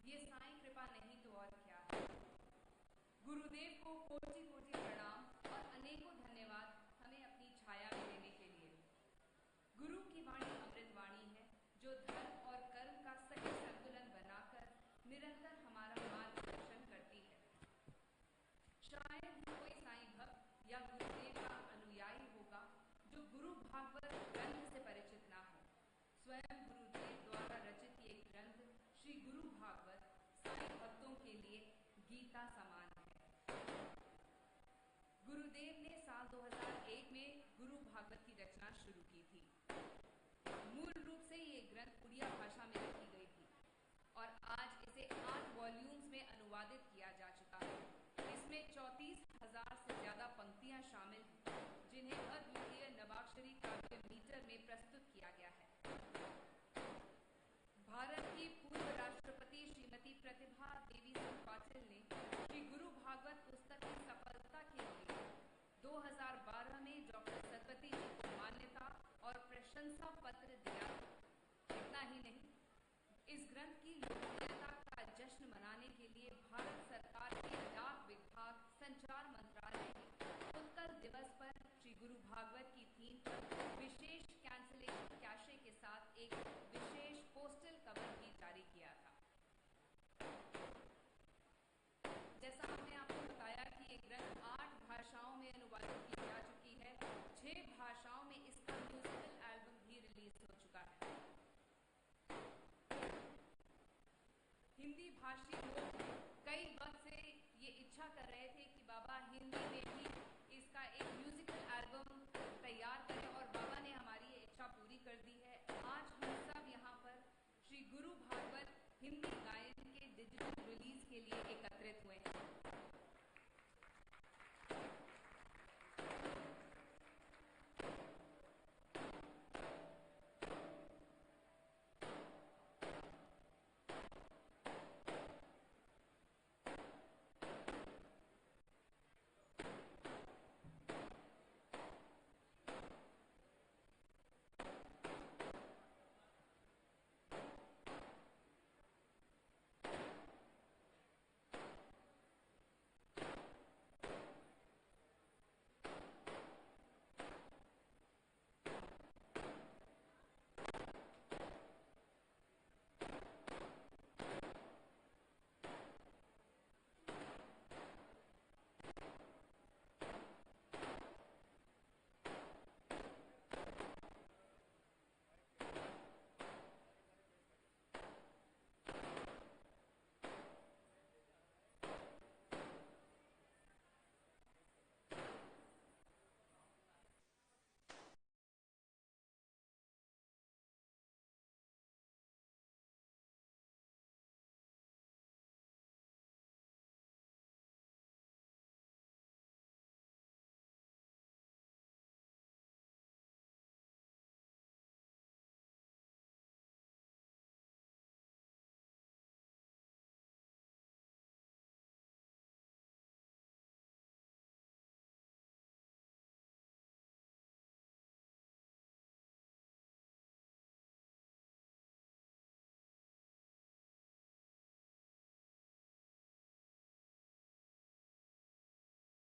ये साईं कृपा नहीं तो और क्या है। गुरुदेव को कोटि कोटि प्रणाम और अनेकों धन्यवाद हमें अपनी छाया में देने के लिए। गुरु की वाणी अमृत वाणी है जो धर्म और कर्म का सही संतुलन बनाकर निरंतर हमारा मार्गदर्शन करती है। शायद ही कोई साईं भक्त या गुरुदेव का अनुयायी होगा जो गुरु भागवत ग्रंथ से परिचित ना हो। स्वयं गुरुदेव द्वारा रचित ये ग्रंथ श्री गुरु भागवत साईं भक्तों के लिए गीता समान है। गुरुदेव ने साल 2001 में गुरु भागवत की रचना शुरू की थी। मूल रूप से ये ग्रंथ उड़िया भाषा में लिखी गई थी और आज इसे 8 वॉल्यूम्स में अनुवादित किया जा चुका है। इसमें 34,000 से ज्यादा पंक्तियां शामिल हैं जिन्हें अद्वितीय नवाक्षरी काव्य मीटर में प्रस्तुत किया गया है। भारत की पूर्व राष्ट्रपति श्रीमती प्रतिभा देवी सिंह पाटिल ने श्री गुरु भागवत पुस्तक की सफलता के लिए 2012 में डॉक्टर सरस्वती जी को मान्यता और प्रशंसा पत्र दिया। इतना ही नहीं, इस ग्रंथ की लोकप्रियता का जश्न मनाने के लिए भारत सरकार के डाक विभाग संचार मंत्रालय ने उत्कल दिवस पर श्री गुरु भागवत की थीम पर विशेष कैंसलेशन कैशे के साथ एक विशेष पोस्टल कवर भी जारी किया था। जैसा हमने आपको बताया कि ये ग्रंथ 8 भाषाओं में अनुवादित की जा चुकी है। 6 भाषाओं में इसका म्यूजिकल एल्बम भी रिलीज हो चुका है। हिंदी भाषी लोग कई वक्त से ये इच्छा कर रहे थे कि बाबा हिंदी में भी इसका एक म्यूजिकल एल्बम तैयार करें और बाबा ने हमारी ये इच्छा पूरी कर दी है। आज हम सब यहाँ पर श्री गुरु भागवत हिंदी गायन के डिजिटल रिलीज के लिए एकत्रित हुए हैं।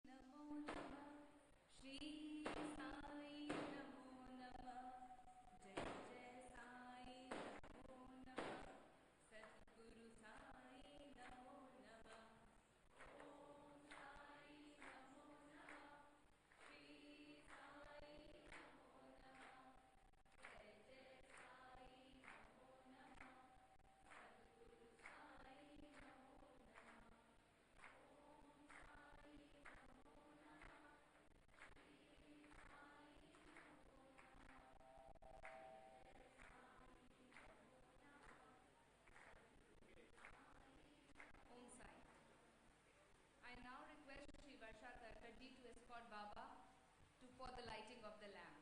नमो नमः श्री साई नमो नमः। जय जय साई नमो नमः। सद्गुरु साई नमो नमः। ओम साई नमो नमः। श्री साई नमो नमः। जय जय साई नमो नमः। सद्गुरु साई नमो नमः। ओम साई नमो नमः। श्री साई नमो नमः। जय साई नमो नमः। सद्गुरु साई नमो। Om Sai. I now request Shri Varsha Karkarji to escort Baba for the lighting of the lamp.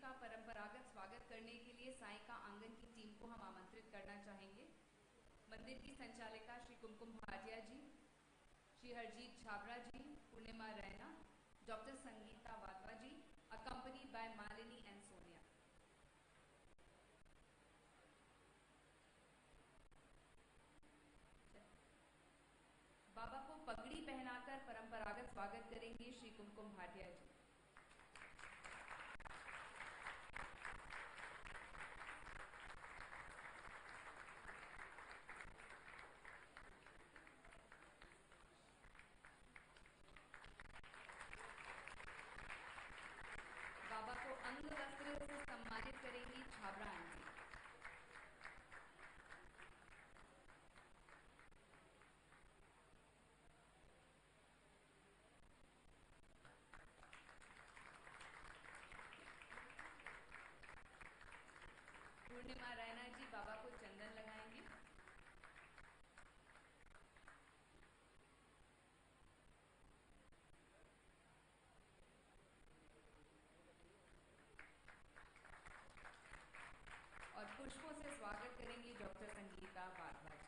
का परंपरागत स्वागत करने के लिए साइका आंगन की टीम को हम आमंत्रित करना चाहेंगे। मंदिर की संचालिका Shri Kumkum Bhatia ji, Shri Harjeet Chhabra ji, Purnima Raina, doctor Sangeeta Wadhwa ji, accompanied by Malini and Sonia. बाबा को पगड़ी पहनाकर परंपरागत स्वागत करेंगे श्री कुमकुम भाटिया जी। बाबा को अंग वस्त्र से सम्मानित करेंगी छाबरा आंटी। पूर्णिमा रैना जी बाबा को चंदन लगाएंगे। और पुष्पों से स्वागत करेंगी डॉक्टर संगीता वाधवा जी।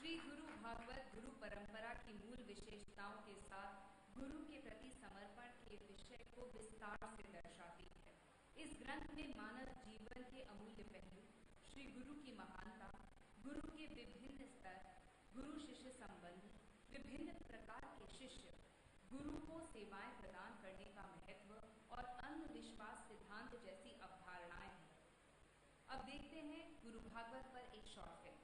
श्री गुरु भागवत गुरु परंपरा की मूल विशेषताओं के साथ गुरु के प्रति समर्पण के विषय को विस्तार से दर्शाती है। इस ग्रंथ में मानव जीवन के अमूल्य पहलू, श्री गुरु की महानता, गुरु के विभिन्न स्तर, गुरु शिष्य संबंध, विभिन्न प्रकार के शिष्य, गुरु को सेवाएं प्रदान करने का महत्व और अंधविश्वास सिद्धांत जैसी अवधारणाएं हैं। अब देखते हैं गुरु भागवत पर एक short film.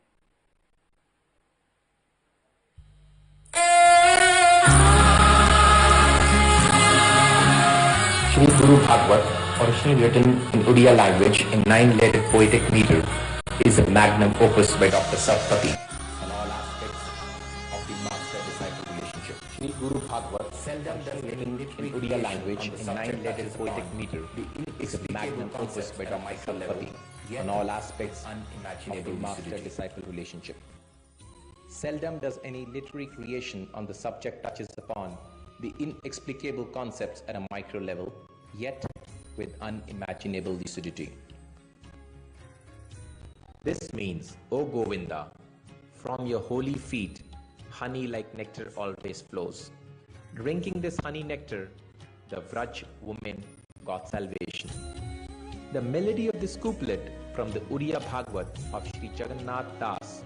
Sri Guru Bhagavad, originally written in Odia language in 9-lettered poetic meter, is a magnum opus by Dr. Saraswati on all aspects of the master-disciple relationship. Sri Guru Bhagavad, seldom done in Odia language in 9-lettered poetic meter, is a magnum opus by Dr. Saraswati on all aspects of the master-disciple relationship. Seldom does any literary creation on the subject touches upon the inexplicable concepts at a micro level, yet with unimaginable lucidity. This means, O Govinda, from your holy feet, honey like nectar always flows. Drinking this honey nectar, the Vraj woman got salvation. The melody of this couplet from the Uriya Bhagavad of Sri Jagannath Das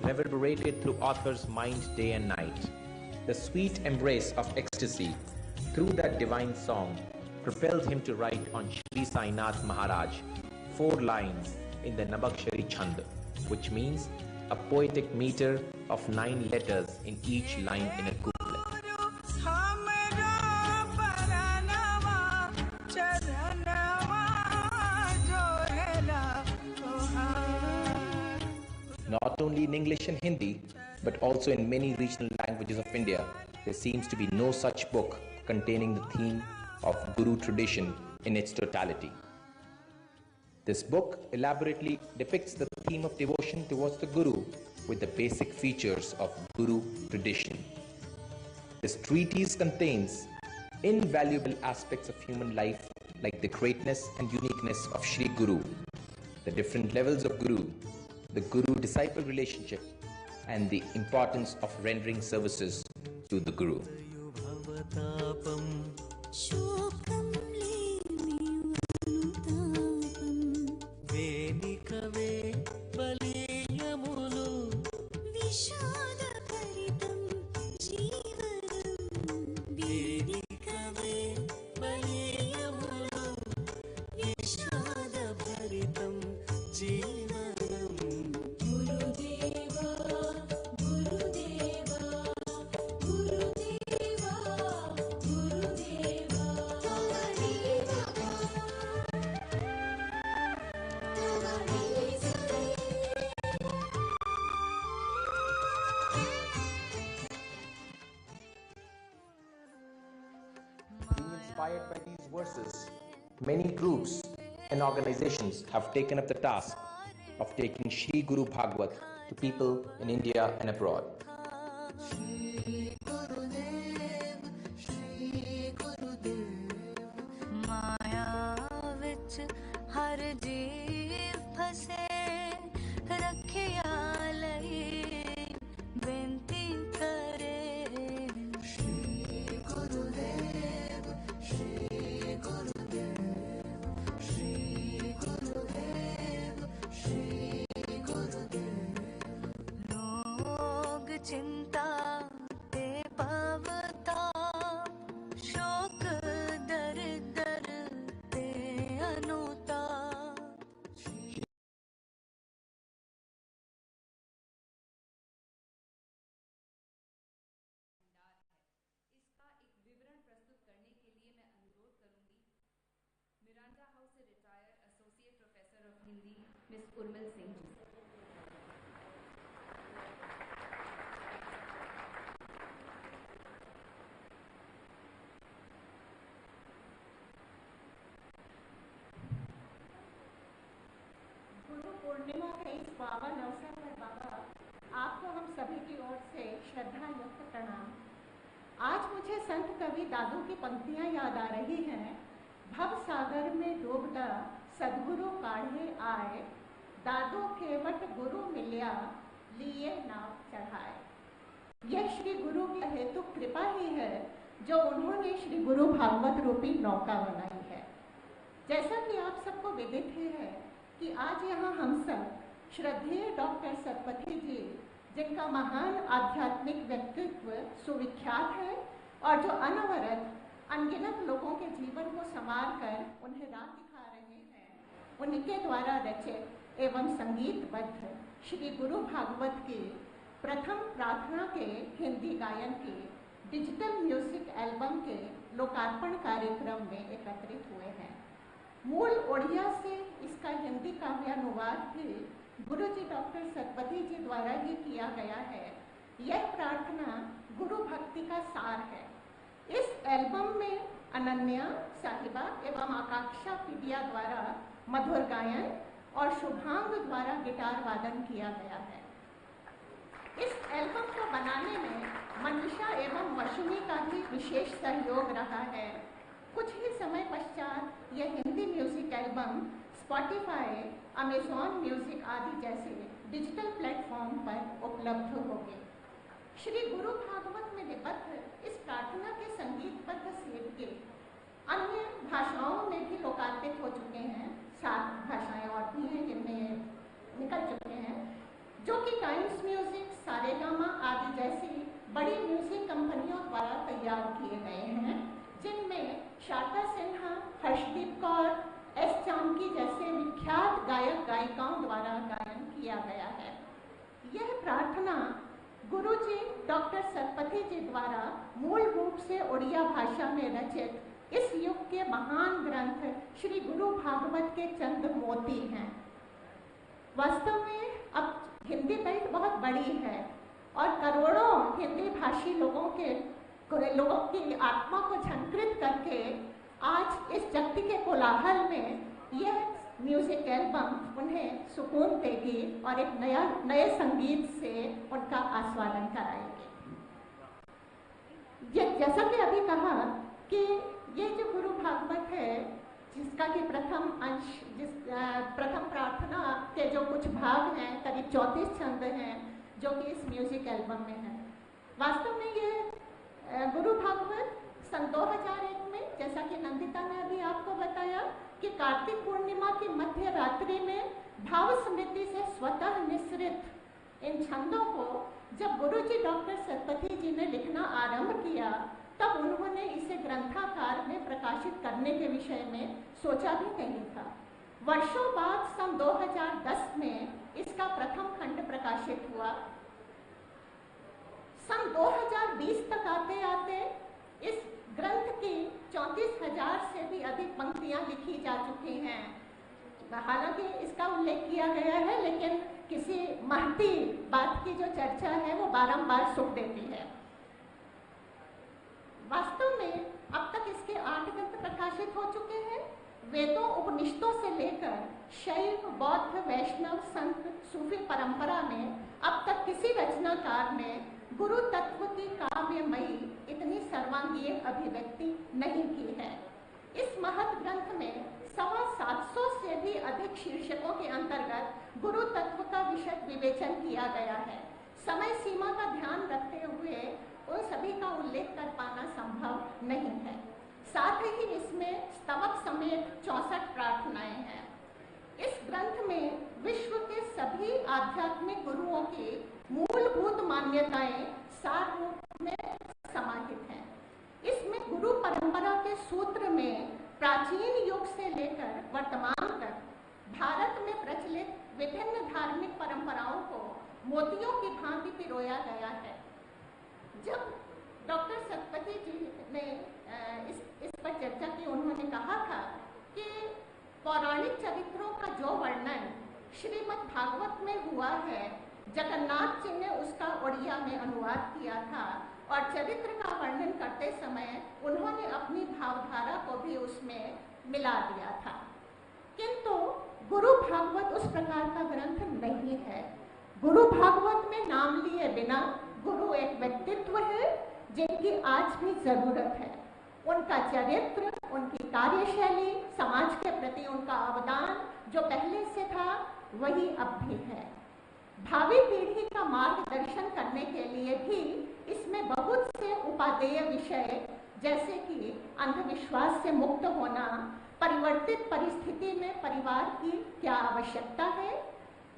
reverberated through author's mind day and night. The sweet embrace of ecstasy through that divine song propelled him to write on Sri Sainath Maharaj 4 lines in the Nabakshari Chand, which means a poetic meter of 9 letters in each line in a couplet. Not only in English and Hindi, but also in many regional languages of India, there seems to be no such book containing the theme of Guru tradition in its totality. This book elaborately depicts the theme of devotion towards the Guru with the basic features of Guru tradition. This treatise contains invaluable aspects of human life like the greatness and uniqueness of Sri Guru, the different levels of Guru, the Guru-disciple relationship, and the importance of rendering services to the Guru. verses, many groups and organizations have taken up the task of taking Shri Guru Bhagavad to people in India and abroad. चिंता ते पवताप शोक दर दर ते अनुताप। इसका एक विवरण प्रस्तुत करने के लिए मैं अनुरोध करूंगी मिरांडा हाउस से retired associate professor of Hindi miss Urmil Singh ji. Guru Purnima के इस पावन अवसर पर बाबा आपको हम सभी की ओर से श्रद्धा युक्त प्रणाम। आज मुझे संत कवि दादू की पंक्तियां याद आ रही हैं। भव सागर में डूबता सदगुरु काढ़े आए, दादू केवट गुरु मिलिया लिए नाव चढ़ाए। यह श्री गुरु की हेतु कृपा ही है जो उन्होंने श्री गुरु भागवत रूपी नौका बनाई है। जैसा कि आप सबको विदित ही है कि आज यहाँ हम सब श्रद्धेय डॉक्टर सतपथी जी, जिनका महान आध्यात्मिक व्यक्तित्व सुविख्यात है और जो अनवरत अनगिनत लोगों के जीवन को संवार कर उन्हें राह दिखा रहे हैं, उनके द्वारा रचित एवं संगीतबद्ध श्री गुरु भागवत की प्रथम प्रार्थना के हिंदी गायन के डिजिटल म्यूजिक एल्बम के लोकार्पण कार्यक्रम में एकत्रित हुए हैं। मूल ओडिया से इसका हिंदी काव्यानुवाद भी गुरुजी डॉक्टर सतपथी जी द्वारा ही किया गया है। यह प्रार्थना गुरु भक्ति का सार है। इस एल्बम में अनन्या साहिबा एवं आकांक्षा पिडिया द्वारा मधुर गायन और शुभांग द्वारा गिटार वादन किया गया है। इस एल्बम को बनाने में मनीषा एवं मशुमी का भी विशेष सहयोग रहा है। कुछ ही समय पश्चात यह Hindi music album Spotify, Amazon music आदि जैसे डिजिटल प्लेटफॉर्म पर उपलब्ध होंगे। श्री गुरु भागवत में निबद्ध इस प्रार्थना के संगीतबद्ध सेव के अन्य भाषाओं में भी लोकार्पित हो चुके हैं। 7 भाषाएं और भी हैं जिनमें निकल चुके हैं, जो कि टाइम्स म्यूजिक, सारेगामा आदि जैसी बड़ी म्यूजिक कंपनियों द्वारा तैयार किए गए हैं, जिनमें शारदा सिन्हा, हर्षदीप कौर, एस चांकी जैसे विख्यात गायक गायिकाओं द्वारा गायन किया गया है। यह प्रार्थना गुरुजी डॉक्टर सतपथी जी द्वारा मूल रूप से उड़िया भाषा में रचित इस युग के महान ग्रंथ श्री गुरु भागवत के चंद मोती हैं। वास्तव में अब हिंदी बेल्ट बहुत बड़ी है और करोड़ों हिंदी भाषी लोगों की आत्मा को झंकृत करके आज इस जगत के कोलाहल में यह म्यूजिक एल्बम उन्हें सुकून देगी और एक नए संगीत से उनका आस्वादन कराएगी। जैसा कि अभी कहा कि ये जो गुरु भागवत है, जिसका कि प्रथम अंश, प्रथम प्रार्थना के जो कुछ भाग हैं, करीब 34 छंद हैं जो कि इस म्यूजिक एल्बम में है। वास्तव में ये गुरु भागवत सन 2001 में, जैसा कि नंदिता ने अभी आपको बताया, कि कार्तिक पूर्णिमा की मध्य रात्रि में भाव स्मृति से स्वतः निस्सृत इन छंदों को जब गुरुजी डॉक्टर सतपथी जी ने लिखना आरंभ किया, तब उन्होंने इसे ग्रंथाकार में प्रकाशित करने के विषय में सोचा भी नहीं था। वर्षों बाद सन 2010 में इसका प्रथम खंड प्रकाशित हुआ। सन 2020 तक आते आते इस ग्रंथ की 34,000 से भी अधिक पंक्तियां लिखी जा चुकी हैं। हालांकि इसका उल्लेख किया गया है, लेकिन किसी महती बात की जो चर्चा है वो बारंबार सुख देती है। वास्तव में अब तक इसके 8 ग्रंथ प्रकाशित हो चुके हैं। वेदों उपनिषदों से लेकर शैव, बौद्ध, वैष्णव, संत, सूफी परंपरा में अब तक किसी रचनाकार ने गुरु तत्व की काव्यमयी इतनी सर्वांगीण अभिव्यक्ति नहीं की है। इस महत् ग्रंथ में 750 से भी अधिक शीर्षकों के अंतर्गत गुरु तत्व का विशद विवेचन किया गया है। समय सीमा का ध्यान रखते हुए उन सभी का उल्लेख कर पाना संभव नहीं है। साथ ही इसमें स्तवक समेत 64 प्रार्थनाएं हैं। इस ग्रंथ में विश्व के सभी आध्यात्मिक गुरुओं की मूलभूत मान्यताएं सार रूप में समाहित हैं। इसमें गुरु परंपरा के सूत्र में प्राचीन युग से लेकर वर्तमान तक भारत में प्रचलित विभिन्न धार्मिक परंपराओं को मोतियों की भांति पिरोया गया है। जब डॉक्टर सतपथी जी ने इस पर चर्चा की, उन्होंने कहा था कि पौराणिक चरित्रों का जो वर्णन श्रीमद् भागवत में हुआ है, जगन्नाथ जी ने उसका उड़िया में अनुवाद किया था और चरित्र का वर्णन करते समय उन्होंने अपनी भावधारा को भी उसमें मिला दिया था। किंतु गुरु भागवत उस प्रकार का ग्रंथ नहीं है। गुरु भागवत में नाम लिए बिना गुरु एक व्यक्तित्व है जिनकी आज भी जरूरत है। उनका चरित्र, उनकी कार्यशैली, समाज के प्रति उनका अवदान जो पहले से था वही अब भी है। भावी पीढ़ी का मार्गदर्शन करने के लिए भी इसमें बहुत से उपादेय विषय, जैसे कि अंधविश्वास से मुक्त होना, परिवर्तित परिस्थिति में परिवार की क्या आवश्यकता है,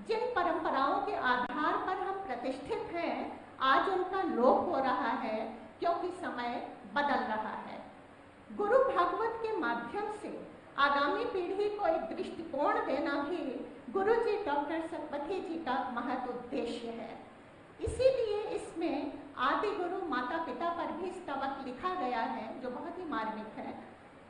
जिन परंपराओं के आधार पर हम प्रतिष्ठित हैं आज उनका लोप हो रहा है क्योंकि समय बदल रहा है। गुरु भागवत के माध्यम से आगामी पीढ़ी को एक दृष्टिकोण देना भी गुरु जी डॉक्टर सतपथी जी का महत्व उद्देश्य है। इसीलिए इसमें आदि गुरु माता पिता पर भी स्तवक लिखा गया है जो बहुत ही मार्मिक है,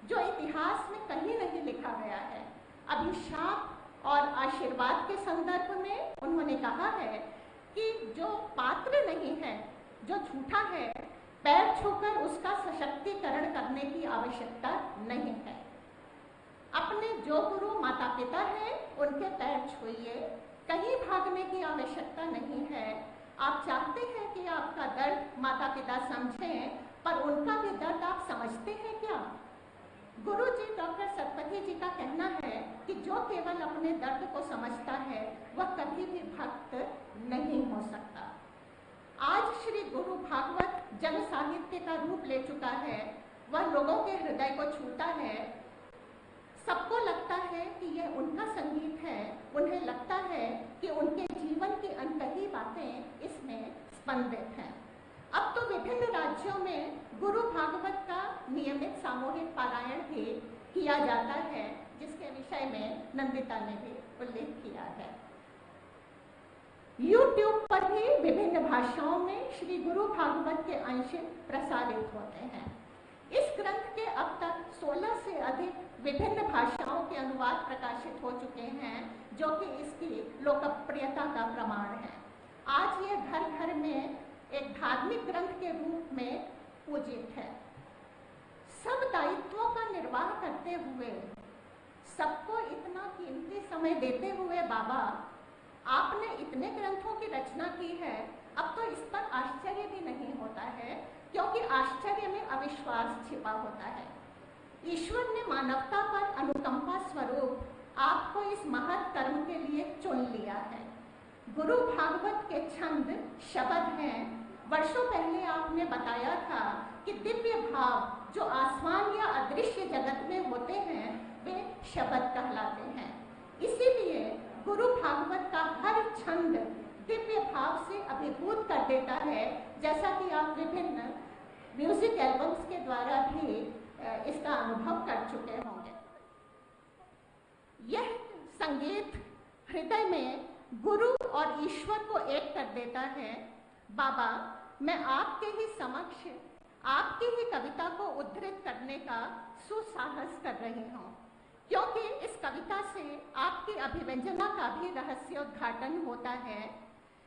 जो इतिहास में कहीं नहीं लिखा गया है। अभिशाप और आशीर्वाद के संदर्भ में उन्होंने कहा है कि जो पात्र नहीं है, जो झूठा है, पैर छूकर उसका सशक्तिकरण करने की आवश्यकता नहीं है। अपने जो गुरु माता पिता हैं उनके पैर छूइए, कहीं भागने की आवश्यकता नहीं है। आप चाहते हैं कि आपका दर्द माता पिता समझें, पर उनका भी दर्द आप समझते हैं क्या? गुरु जी डॉक्टर सतपथी जी का कहना है कि जो केवल अपने दर्द को समझता है वह कभी भी भक्त नहीं हो सकता। आज श्री गुरु भागवत जन साहित्य का रूप ले चुका है। वह लोगों के हृदय को छूता है। सबको लगता है कि यह उनका संगीत है। उन्हें लगता है कि उनके जीवन की अनकही बातें इसमें स्पंदित हैं। अब तो विभिन्न राज्यों में गुरु भागवत का नियमित सामूहिक पारायण भी किया जाता है, जिसके विषय में नंदिता ने भी उल्लेख किया है। YouTube पर भी विभिन्न भाषाओं में श्री गुरु भागवत के अंश प्रसारित होते हैं। इस ग्रंथ के अब तक 16 से अधिक विभिन्न भाषाओं के अनुवाद प्रकाशित हो चुके हैं, जो कि इसकी लोकप्रियता का प्रमाण है। आज यह घर घर में एक धार्मिक ग्रंथ के रूप में पूजित है। सब दायित्वों का निर्वाह करते हुए, सबको इतना कीमती समय देते हुए बाबा आपने इतने ग्रंथों की रचना की है। अब तो इस पर आश्चर्य भी नहीं होता है, क्योंकि आश्चर्य में अविश्वास छिपा होता है। ईश्वर ने मानवता पर अनुकंपा स्वरूप आपको इस महत् कर्म के लिए चुन लिया है। गुरु भागवत के छंद शब्द हैं। वर्षों पहले आपने बताया था कि दिव्य भाव जो आसमान या अदृश्य जगत में होते हैं वे शब्द कहलाते हैं। इसीलिए गुरु भागवत का हर छंद दिव्य भाव से अभिभूत कर देता है, जैसा कि आप विभिन्न म्यूजिक एल्बम्स के द्वारा भी इसका अनुभव कर चुके होंगे। यह संगीत हृदय में गुरु और ईश्वर को एक कर देता है। बाबा, मैं आपके ही समक्ष आपकी ही कविता को उद्धृत करने का सुसाहस कर रही हूँ, क्योंकि इस कविता से आपकी अभिव्यंजना का भी रहस्योद्घाटन होता है।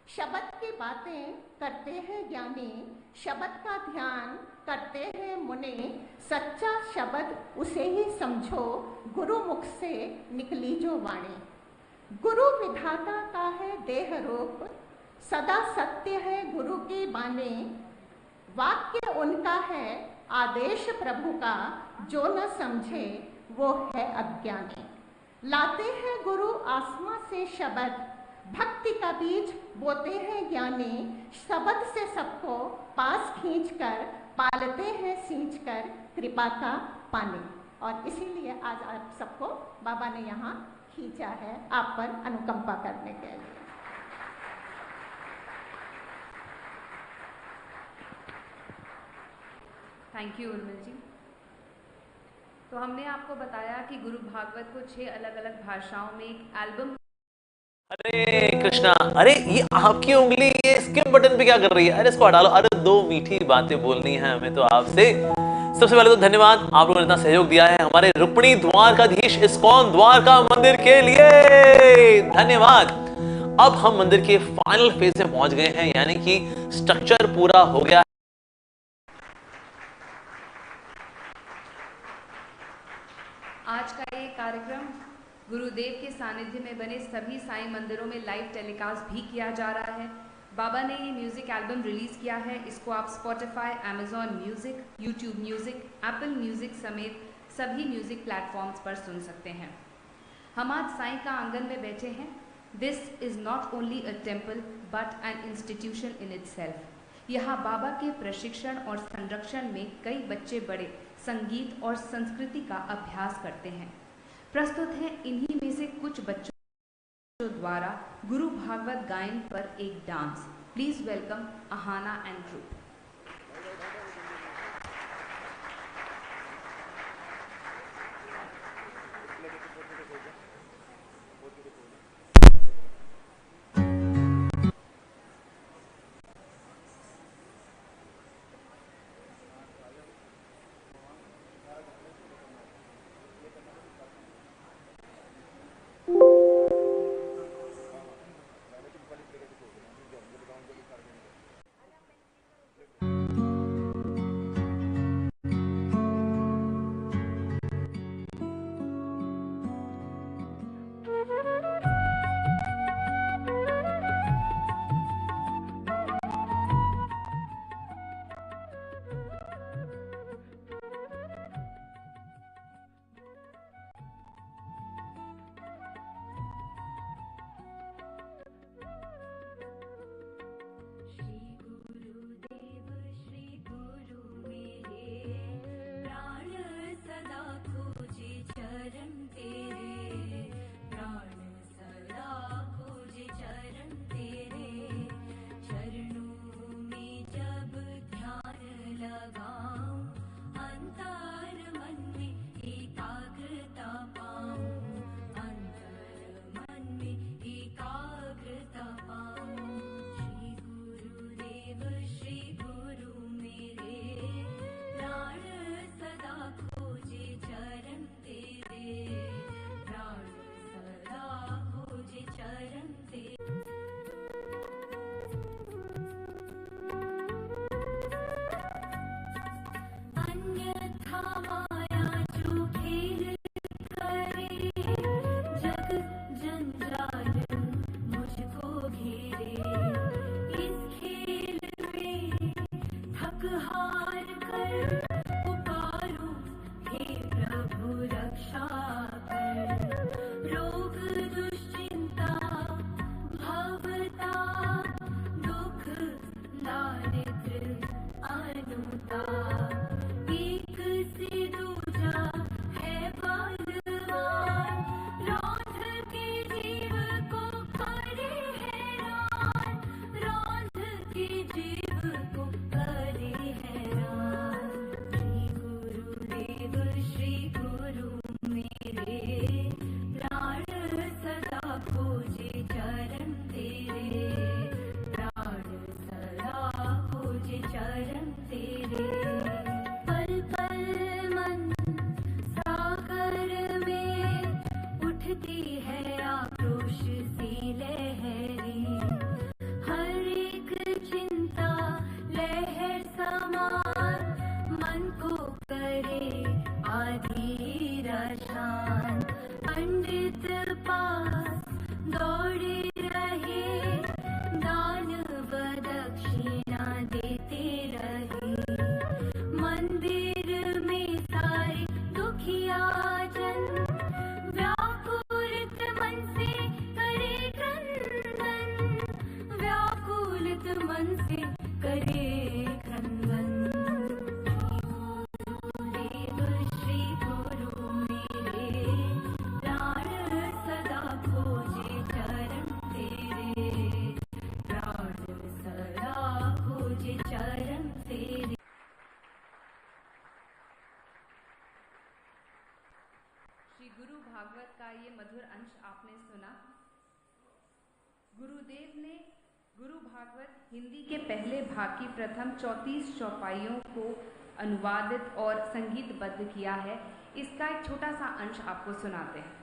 शब्द की बातें करते हैं ज्ञानी, शब्द का ध्यान करते हैं मुनि, सच्चा शब्द उसे ही समझो, गुरु मुख से निकली जो वाणी। गुरु विधाता का है देह रूप, सदा सत्य है गुरु की बानी, वाक्य उनका है आदेश प्रभु का, जो न समझे वो है अज्ञानी। लाते हैं गुरु आसमां से शब्द, भक्ति का बीज बोते हैं ज्ञानी, शब्द से सबको पास खींचकर पालते हैं सींचकर कृपा का पानी। और इसीलिए आज आप सबको बाबा ने यहाँ खींचा है आप पर अनुकंपा करने के लिए। थैंक यू उर्मिल जी। तो हमने आपको बताया कि गुरु भागवत को 6 अलग अलग भाषाओं में एक एल्बम। अरे कृष्णा, अरे ये आपकी उंगली ये स्किप बटन पे क्या कर रही है? अरे इसको हटा लो। अरे 2 मीठी बातें बोलनी है हमें तो आपसे। सबसे पहले तो धन्यवाद, आप लोगों ने इतना सहयोग दिया है हमारे रुक्मिणी द्वारकाधीश इस्कॉन द्वारका मंदिर के लिए, धन्यवाद। अब हम मंदिर के फाइनल फेज में पहुंच गए हैं, यानी कि स्ट्रक्चर पूरा हो गया। आज का ये कार्यक्रम गुरुदेव के सानिध्य में बने सभी साईं मंदिरों में लाइव टेलीकास्ट भी किया जा रहा है। बाबा ने ये म्यूजिक एल्बम रिलीज किया है, इसको आप Spotify, Amazon music, YouTube music, Apple music समेत सभी म्यूजिक प्लेटफॉर्म्स पर सुन सकते हैं। हम आज साईं का आंगन में बैठे हैं। This is not only a temple but an institution in itself. यहाँ बाबा के प्रशिक्षण और संरक्षण में कई बच्चे बड़े संगीत और संस्कृति का अभ्यास करते हैं। प्रस्तुत हैं इन्हीं में से कुछ बच्चों द्वारा गुरु भागवत गायन पर एक dance. Please welcome Ahana and group. Bhagwat का ये मधुर अंश आपने सुना। गुरुदेव ने गुरु भागवत हिंदी के पहले भाग की प्रथम 34 चौपाइयों को अनुवादित और संगीतबद्ध किया है। इसका एक छोटा सा अंश आपको सुनाते हैं।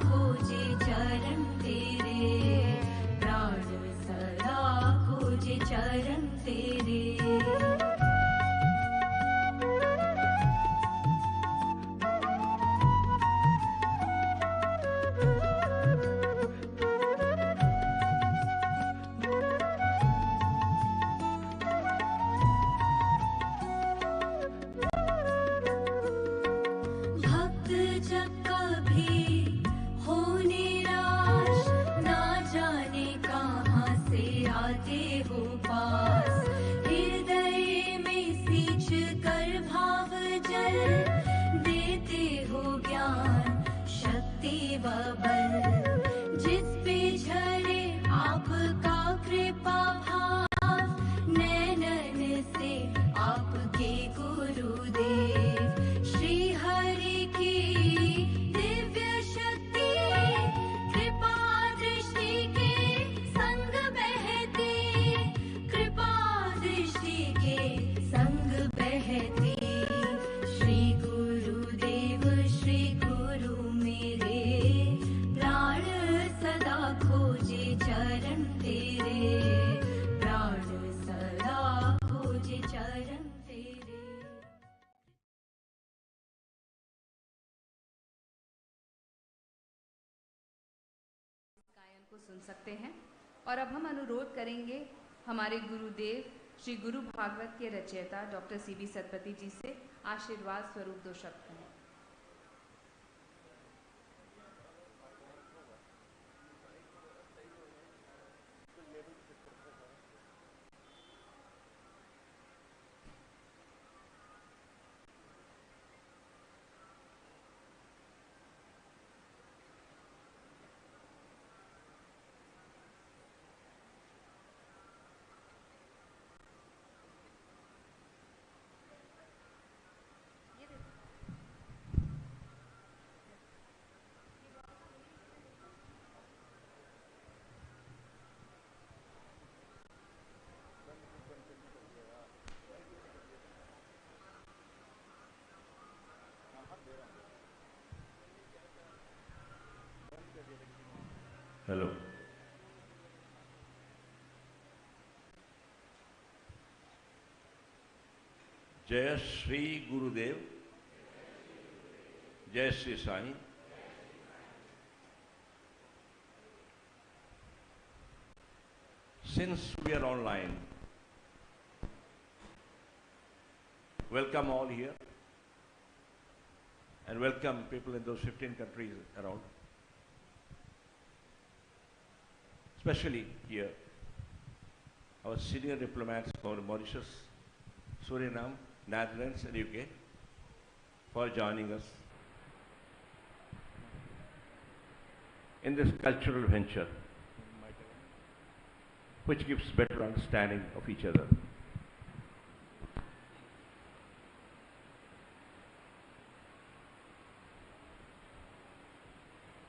खोजे को सुन सकते हैं। और अब हम अनुरोध करेंगे हमारे गुरुदेव श्री गुरु भागवत के रचयिता डॉक्टर सीबी सतपथी जी से आशीर्वाद स्वरूप 2 शब्द कहें। Hello. Jai Shri Gurudev, Jai Shri Sai. Since we are online, welcome all here and welcome people in those 15 countries around. Especially here, our senior diplomats from Mauritius, Suriname, Netherlands and UK for joining us in this cultural venture which gives better understanding of each other.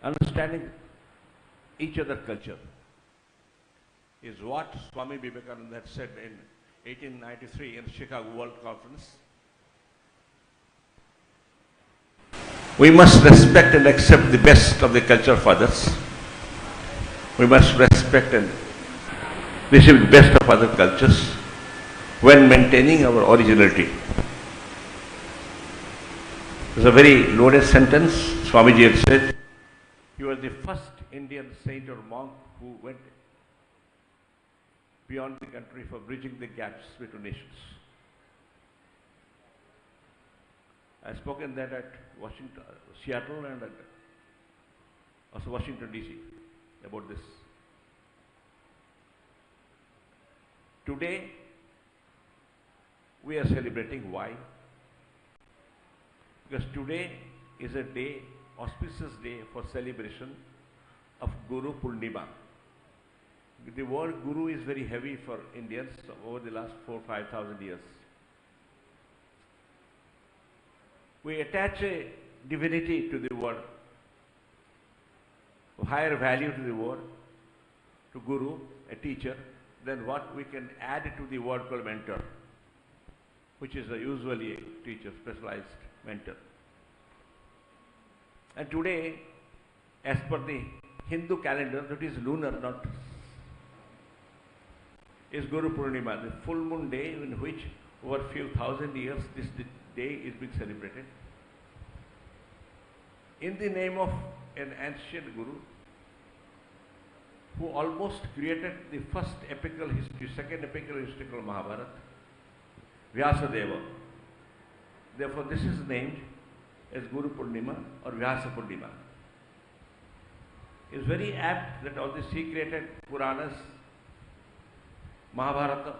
Understanding each other's culture is what Swami Vivekananda had said in 1893 in the Chicago World Conference. We must respect and accept the best of the culture of others. We must respect and receive the best of other cultures when maintaining our originality. It's a very loaded sentence. Swamiji had said, he was the first Indian saint or monk who went beyond the country for bridging the gaps between nations. I spoken that at Washington, Seattle and at also Washington DC about this. Today we are celebrating. Why? Because today is a day, auspicious day for celebration of Guru Purnima. The word Guru is very heavy for Indians over the last 4,000-5,000 years. We attach a divinity to the word, a higher value to the word, to Guru, a teacher, than what we can add to the word called mentor, which is usually a teacher, specialized mentor. And today, as per the Hindu calendar, that is lunar, not is Guru Purnima, the full moon day in which over a few thousand years this day is being celebrated. In the name of an ancient Guru who almost created the first epical history, second epical history called Mahabharata, Vyasadeva. Therefore this is named as Guru Purnima or Vyasa Purnima. It's very apt that all this he created Puranas, Mahabharata.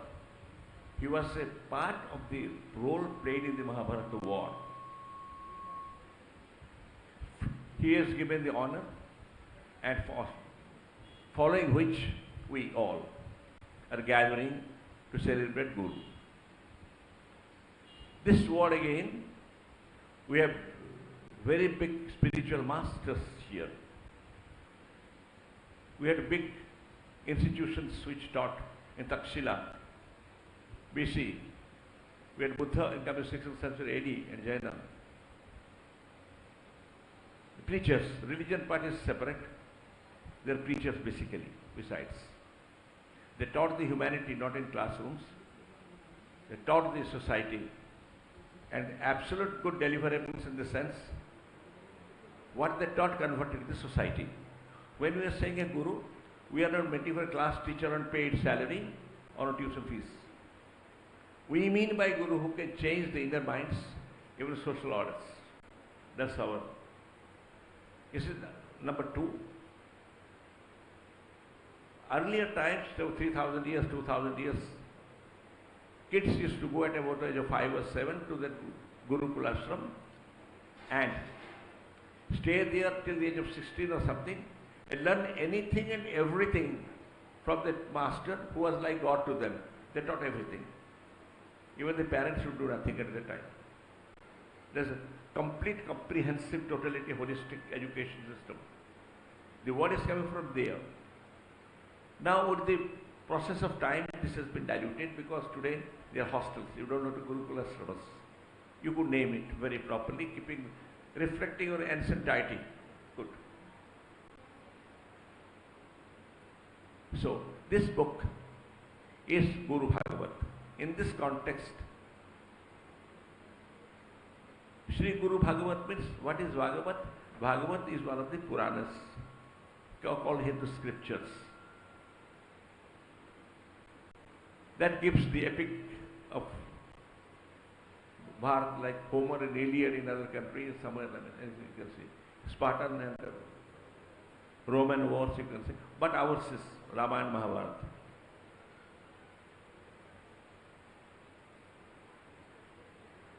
He was a part of the role played in the Mahabharata war. He is given the honor and following which we all are gathering to celebrate Guru. This word again, we have very big spiritual masters here. We had big institutions which taught in Takshila, BC. We had Buddha in the 6th century AD and Jaina. The preachers, religion part is separate. They are preachers basically, besides. They taught the humanity not in classrooms. They taught the society and absolute good deliverables in the sense what they taught converted the society. When we are saying a guru, We are not meeting for a class teacher on paid salary or on tuition fees. We mean by Guru who can change the inner minds, even social orders. That's our. This is number two. Earlier times, 3,000 years, 2,000 years, kids used to go at about the age of 5 or 7 to the Gurukula ashram and stay there till the age of 16 or something and learn anything and everything from the master who was like God to them. They taught everything. Even the parents should do nothing at the time. There's a complete, comprehensive, totality, holistic education system. The word is coming from there. Now with the process of time, this has been diluted because today they are hostels. You don't know to Gurukula Ashramas. You could name it very properly, reflecting your ancient deity. Good. So, this book is Guru Bhagavat. In this context, Shri Guru Bhagavat means, what is Bhagavat? Bhagavat is one of the Puranas, called Hindu scriptures. That gives the epic of Bharat, like Homer and Iliad in other countries, somewhere, as you can see, Spartan and Roman wars, you can see. But ours is Ramayana, Mahabharata.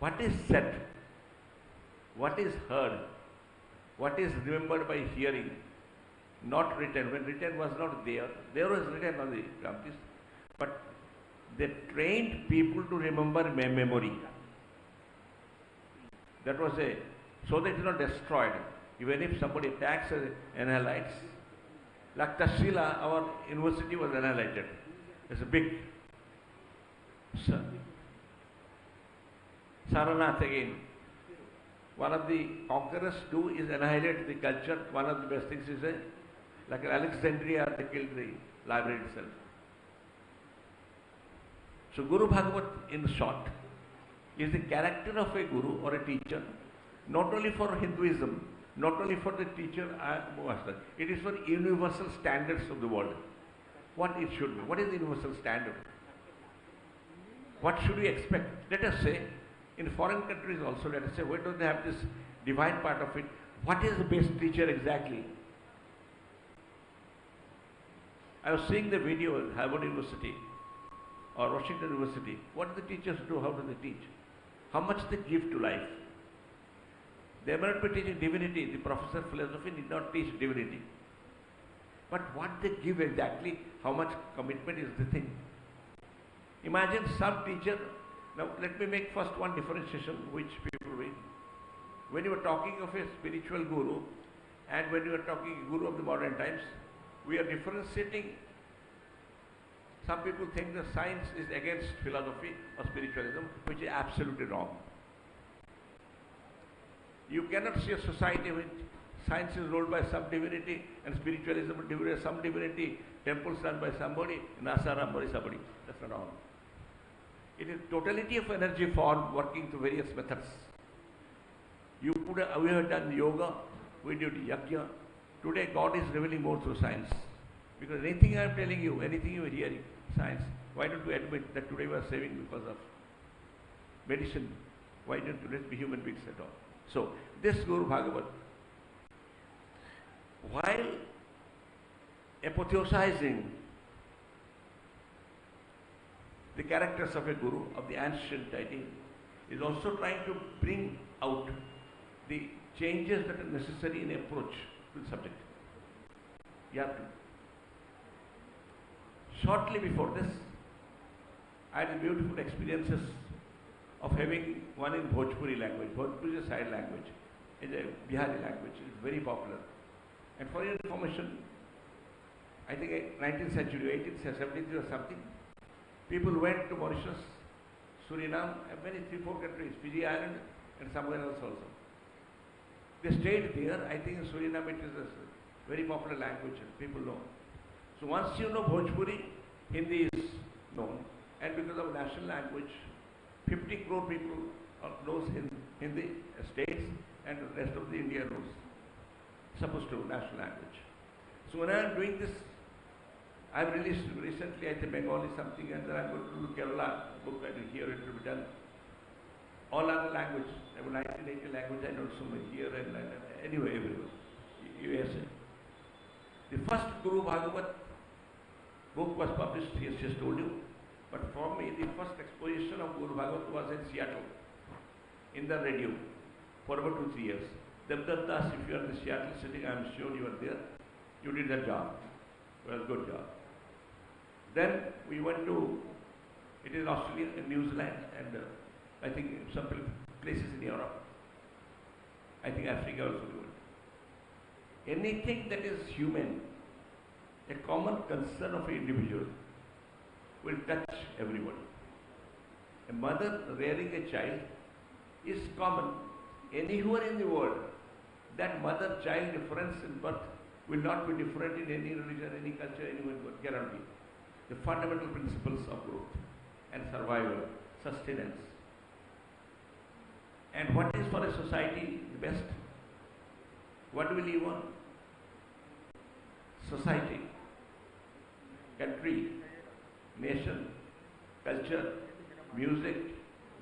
What is said, what is heard, what is remembered by hearing, not written. When written was not there, there was written on the Granthis, but they trained people to remember memory. That was so that it is not destroyed. Even if somebody attacks and annihilates, like Tashila, our university was annihilated. It's a big Saranath again. One of the conquerors do is annihilate the culture. One of the best things is like Alexandria, they killed the library itself. So Guru Bhagavat, in short, is the character of a guru or a teacher, not only for Hinduism, not only for the teacher, master. It is for universal standards of the world. What it should be. What is the universal standard? What should we expect? Let us say, in foreign countries also, let us say, why don't they have this divine part of it? What is the best teacher exactly? I was seeing the video at Harvard University or Washington University. What do the teachers do? How do they teach? How much they give to life? They may not be teaching divinity. The professor of philosophy did not teach divinity. But what they give exactly, how much commitment is the thing. Imagine some teacher. Now let me make first one differentiation which people will. When you are talking of a spiritual guru and when you are talking guru of the modern times, we are differentiating. Some people think that science is against philosophy or spiritualism, which is absolutely wrong. You cannot see a society which science is ruled by some divinity and spiritualism is ruled by some divinity, temples run by somebody, NASA run by somebody. That's not wrong. It is totality of energy form working through various methods. We have done yoga, we did yajna. Today God is revealing more through science. Because anything I am telling you, anything you are hearing, science, why don't you admit that today we are saving because of medicine? Why don't you let's be human beings at all? So, this Guru Bhagavat, while apotheosizing the characters of a guru, of the ancient deity, is also trying to bring out the changes that are necessary in approach to the subject. You have to. Shortly before this, I had beautiful experiences of having one in Bhojpuri language. Bhojpuri is a side language. It's a Bihari language. It's very popular. And for your information, I think 19th century, 1873 or something, people went to Mauritius, Suriname, and many 3-4 countries, Fiji Island, and somewhere else also. They stayed there. I think in Suriname it is a very popular language and people know. So once you know Bhojpuri, Hindi is known, and because of national language, 50 crore people knows Hindi, states, and the rest of the India knows. Supposed to national language. So when I am doing this I've released recently, I think Bengali something, and then I'm going to do Kerala book. I think here it will be done. All other language, I mean 1980 language, I know so much here and anyway, everywhere. USA. The first Guru Bhagavat book was published, he has just told you. But for me, the first exposition of Guru Bhagavat was in Seattle, in the radio, for about 2-3 years. Devdutt Das, if you are in Seattle sitting, I am sure you are there. You did that job. It was a good job. Then we went to, it is Australia and New Zealand, and I think some places in Europe. I think Africa also we went. Anything that is human, a common concern of an individual, will touch everybody. A mother rearing a child is common anywhere in the world. That mother-child difference in birth will not be different in any religion, any culture, anywhere in the world, guaranteed. The fundamental principles of growth and survival, sustenance. And what is for a society the best? What do we live on? Society, country, nation, culture, music,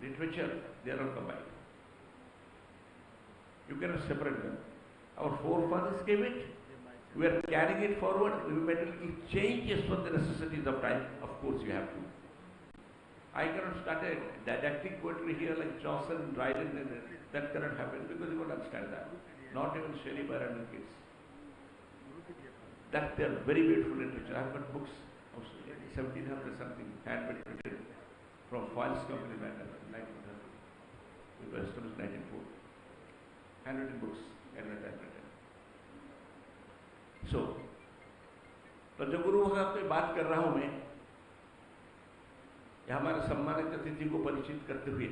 literature, they are all combined. You cannot separate them. Our forefathers gave it. We are carrying it forward. We will make little changes for the necessities of time. Of course, you have to. I cannot start a didactic poetry here like Chaucer and Dryden, and that cannot happen because you won't understand that. Not even Shelley, Byron and kids. That they are very beautiful literature. I have got books of 1700 something, handwritten from Foyle's company in 1900. We were established in 1904. Handwritten books, handwritten. तो जो गुरु भगवत की बात कर रहा हूं मैं, यह हमारे सम्मानित अतिथि को परिचित करते हुए,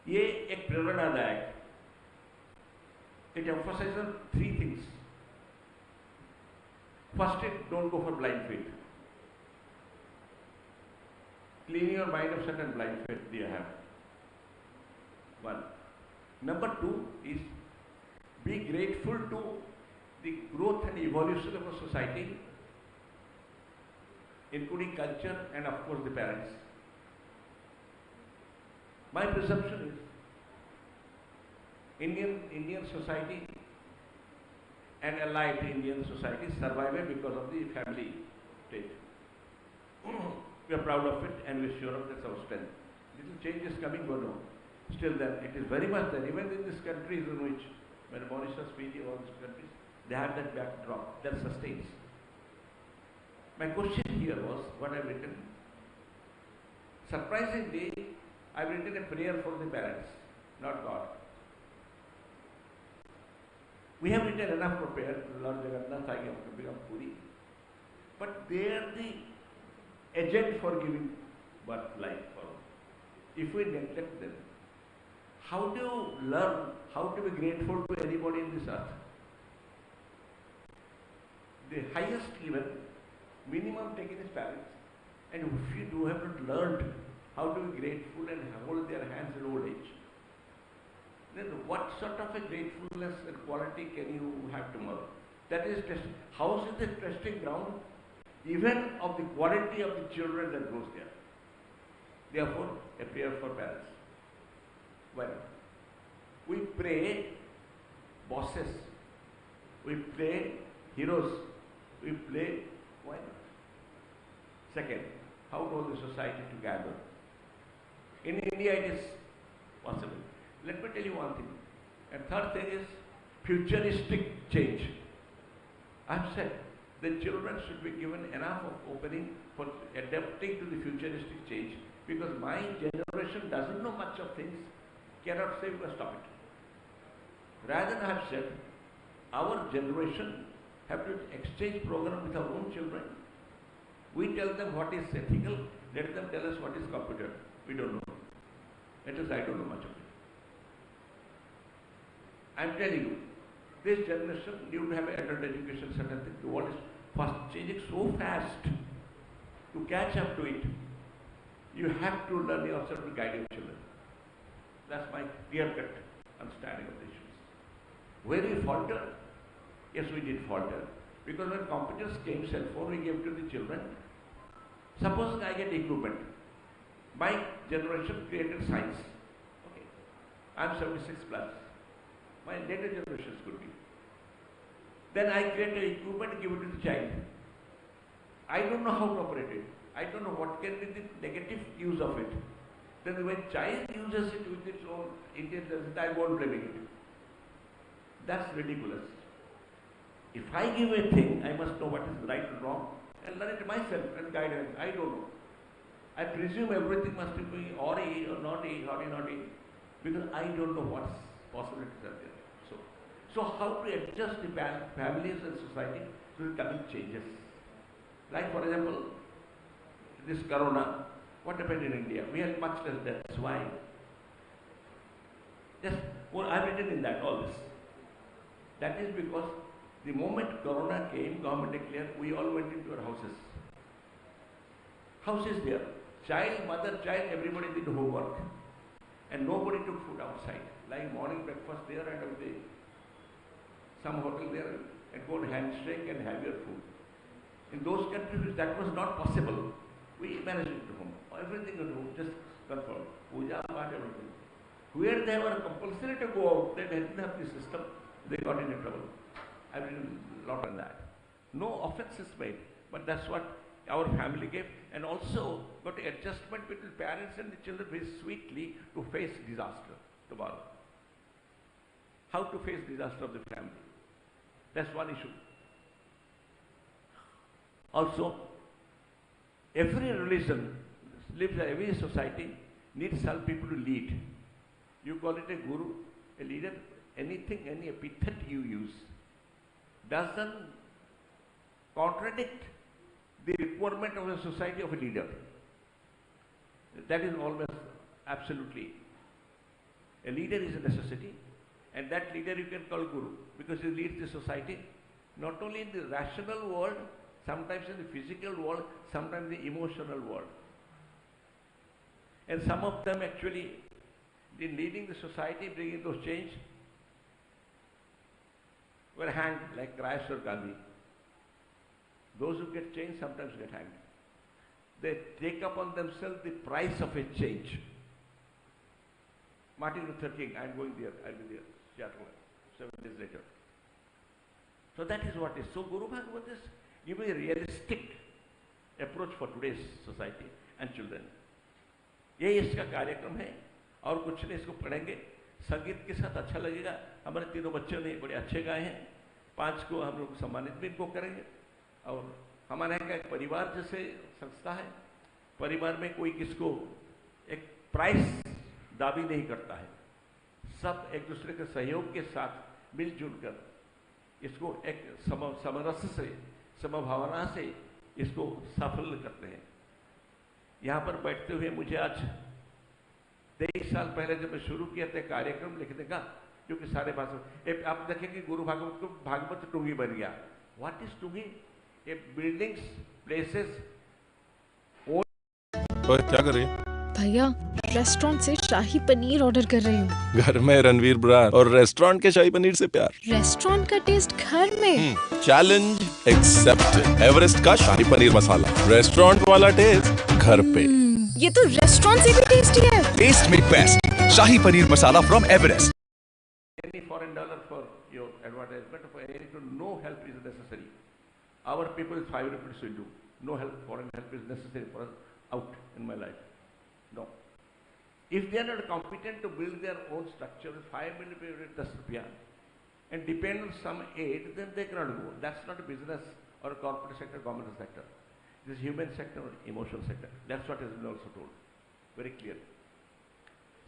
ये एक प्रेरणादायक, it emphasizes 3 things. First, don't go for blind faith. Clean your mind of certain blind faith you have. 1. Number 2 is be grateful to the growth and evolution of a society, including culture and of course the parents. My presumption is Indian society and allied Indian society survive because of the family state. We are proud of it and we are sure of that's our strength. Little change is coming, but no. Still then, it is very much there. Even in these countries in which, when Mauritius, Fiji, all these countries, they have that backdrop that sustains. My question here was what I've written. Surprisingly, I've written a prayer for the parents, not God. We have written enough for prayer, Lord Jagannath, I have become Puri. But they are the agent for giving birth, life. If we neglect them, how do you learn how to be grateful to anybody in this earth? The highest level, minimum taken is parents. And if you have not learned how to be grateful and hold their hands in old age, then what sort of a gratefulness and quality can you have tomorrow? That is testing. House is the testing ground even of the quality of the children that grows there. Therefore, a prayer for parents. Well, we pray bosses, we pray heroes, we pray why not? Second, how grow the society to gather? In India it is possible. Let me tell you one thing. And third thing is futuristic change. I have said the children should be given enough of opening for adapting to the futuristic change, because my generation doesn't know much of things, cannot say we must stop it. Rather than I have said, our generation have to exchange program with our own children. We tell them what is ethical, let them tell us what is computer. We don't know. At least I don't know much of it. I am telling you, this generation need to have adult education, certain things. The world is fast changing so fast. To catch up to it, you have to learn yourself to guide your children. That's my clear-cut understanding of the issues. Where we falter, Yes, we did falter. Because when computers came, cell phone, we gave to the children. Suppose I get equipment. My generation created science. Okay. I'm 76 plus. My later generations could be. Then I create an equipment, give it to the child. I don't know how to operate it. I don't know what can be the negative use of it. Then when child uses it with its own intelligence, I won't blame it. That's ridiculous. If I give a thing, I must know what is right and wrong and learn it myself and guide it. I don't know. I presume everything must be or A or not A, or A not A, because I don't know what's possibilities are there. So how to adjust the families and society to the coming changes? Like for example, this corona, what happened in India? We had much less deaths. Why? Just, well, I've written in that all this. That is because the moment corona came, government declared, we all went into our houses. Houses there. Child, mother, child, everybody did homework. And nobody took food outside. Like morning breakfast there and some hotel there and go and handshake and have your food. In those countries that was not possible, we managed it at home. Everything at home, just confirmed. Puja, part, everything. Where they were compulsory to go out, they didn't have the system, they got into trouble. I've written a lot on that. No offenses made, but that's what our family gave, and also got an adjustment between parents and the children very sweetly to face disaster tomorrow. How to face disaster of the family. That's one issue. Also, every religion lives, every society needs some people to lead. You call it a guru, a leader, anything, any epithet you use doesn't contradict the requirement of a society of a leader. That is always absolutely. A leader is a necessity, and that leader you can call guru because he leads the society not only in the rational world, sometimes in the physical world, sometimes the emotional world. And some of them actually, in leading the society, bringing those change, were hanged like Raj or Gandhi. Those who get change sometimes get hanged. They take upon themselves the price of a change. Martin Luther King, I'm going there, I'll be there, Seattle, 7 days later. So that is what is. So Guru Bhagavad is giving a realistic approach for today's society and children. यही इसका कार्यक्रम है और कुछ नहीं, इसको पढ़ेंगे, संगीत के साथ अच्छा लगेगा। हमारे तीनों बच्चों ने बड़े अच्छे गाए हैं, 5 को हम लोग सम्मानित भी इनको करेंगे। और हमारे यहाँ का एक परिवार जैसे संस्था है, परिवार में कोई किसको एक प्राइस दावी नहीं करता है, सब एक दूसरे के सहयोग के साथ मिलजुल कर इसको एक समरस से, समभावना से इसको सफल करते हैं। यहाँ पर बैठते हुए मुझे आज 23 साल पहले जब मैं शुरू किया था कार्यक्रम लिखने का, क्योंकि सारे भाषा आप देखें कि गुरु भागवत को भागवत टुंगी बन गया। व्हाट इज टुंगी? A buildings, places. क्या कर रही है? भैया, रेस्टोरेंट से शाही पनीर ऑर्डर कर रही हूँ। घर में रणवीर ब्रार और रेस्टोरेंट के शाही पनीर से प्यार। रेस्टोरेंट का टेस्ट घर में। Challenge accepted. एवरेस्ट का शाही पनीर मसाला, रेस्टोरेंट वाला टेस्ट घर पे। ये तो रेस्टोरेंट से भी टेस्टी है। Taste made best shahi paneer masala from Everest. Any foreign dollar for your advertisement, for any to no help is necessary. Our people 5 rupees will do. No help, foreign help is necessary for us out in my life. No. If they are not competent to build their own structure, 5 will be 10 rupiah, and depend on some aid, then they cannot go. That's not a business or a corporate sector, government sector. This is human sector or emotional sector. That's what has been also told. Very clear.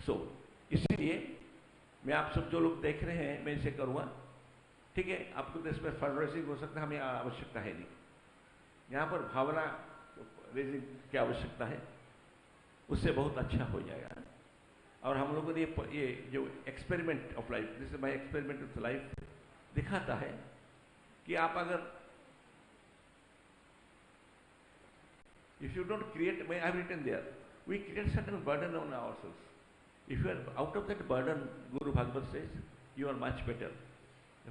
So, इसीलिए मैं आप सब जो लोग देख रहे हैं, मैं इसे करूँगा। ठीक है, आपको देश में फंड रेजिंग हो सकता है, हमें आवश्यकता है नहीं। यहाँ पर भावना रेजिंग की आवश्यकता है, उससे बहुत अच्छा हो जाएगा। और हम लोगों ने ये जो experiment of life, this is my experiment of life, दिखाता है कि आप अगर if you don't create, I have written there, we create certain burden on ourselves. If you are out of that burden, Guru Bhagavad says, you are much better.